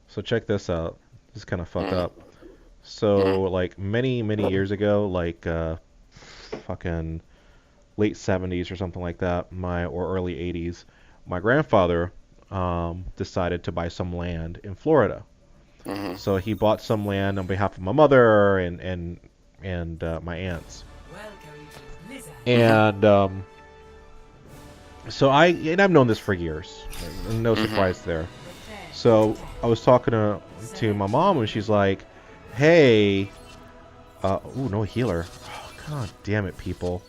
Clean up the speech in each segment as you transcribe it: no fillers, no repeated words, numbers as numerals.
So check this out. This is kind of fucked up. So like many years ago, like fucking late 70s or something like that, or early 80s, my grandfather decided to buy some land in Florida. So he bought some land on behalf of my mother and my aunts. And so I've known this for years. No surprise there. So I was talking to my mom and she's like, "Hey, ooh, no healer. Oh, God damn it, people!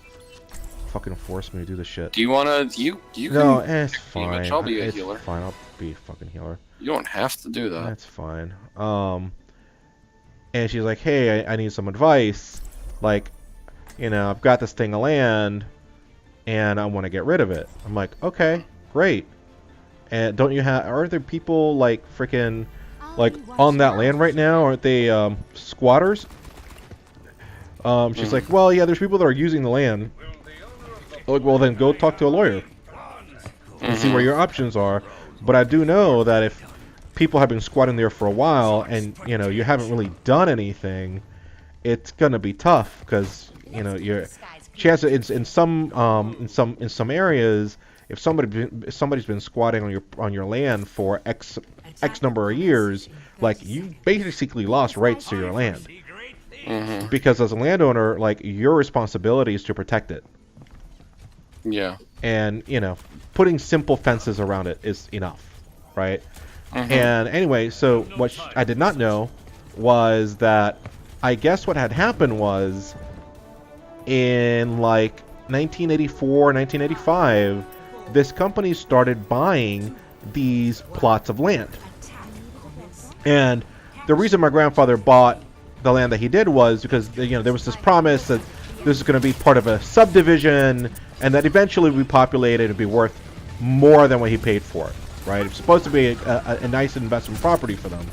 Fucking force me to do this shit." Do you wanna you No, can it's pretty much fine. I'll be a It's healer. fine. I'll be a fucking healer. You don't have to do that. That's fine. And she's like, "Hey, I need some advice. Like, I've got this thing of land, and I want to get rid of it." I'm like, "Okay, great. And don't you have? Are there people like freaking, like on that land right now? Aren't they squatters?" She's like, "Well, yeah, there's people that are using the land." I'm like, "Well, then go talk to a lawyer and see where your options are." But I do know that if people have been squatting there for a while and you haven't really done anything, it's gonna be tough because your chance in some areas, if somebody's been squatting on your land for X number of years, like you basically lost rights to your land. Because as a landowner, like your responsibility is to protect it. Yeah. And putting simple fences around it is enough, right? And anyway, so what I did not know was that I guess what had happened was in like 1984, 1985, this company started buying these plots of land. And the reason my grandfather bought the land that he did was because there was this promise that this is going to be part of a subdivision and that eventually would be populated and be worth more than what he paid for it. Right? It's supposed to be a nice investment property for them.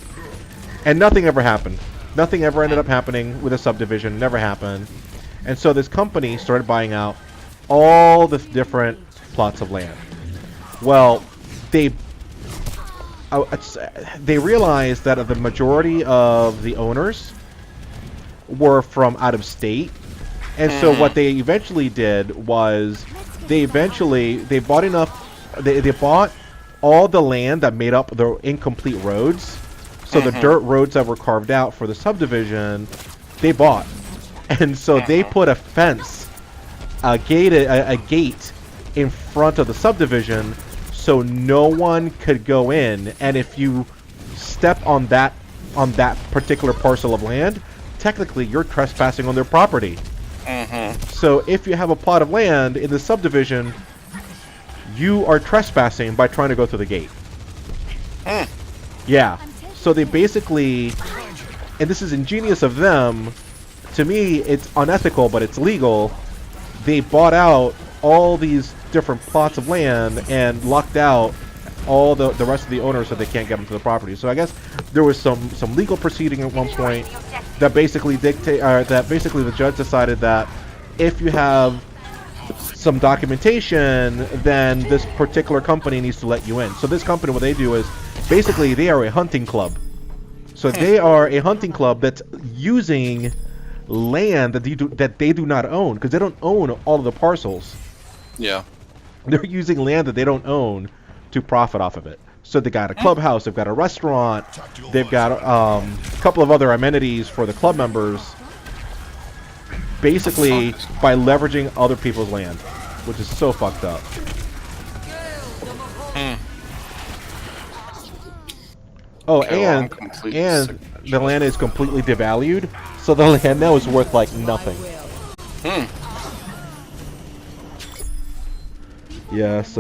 And nothing ever happened. Nothing ever ended up happening with a subdivision. Never happened. And so this company started buying out all the different plots of land. Well, they realized that the majority of the owners were from out of state. And so what they eventually did was they bought enough. They bought all the land that made up the incomplete roads. So the dirt roads that were carved out for the subdivision, they bought. And so they put a fence, a gate in front of the subdivision so no one could go in. And if you step on that particular parcel of land, technically you're trespassing on their property. So if you have a plot of land in the subdivision, you are trespassing by trying to go through the gate. Yeah. So they basically, and this is ingenious of them, to me it's unethical, but it's legal. They bought out all these different plots of land and locked out all the rest of the owners so they can't get into the property. So I guess there was some legal proceeding at one point that basically the judge decided that if you have some documentation, then this particular company needs to let you in. So this company, what they do is basically they are a hunting club. So they are a hunting club that's using land that they do not own, because they don't own all of the parcels. Yeah. They're using land that they don't own to profit off of it. So they got a clubhouse, they've got a restaurant, they've got a couple of other amenities for the club members, basically by leveraging other people's land, which is so fucked up. Oh, Okay, and the land is completely devalued, so the land now is worth like nothing. Yeah, so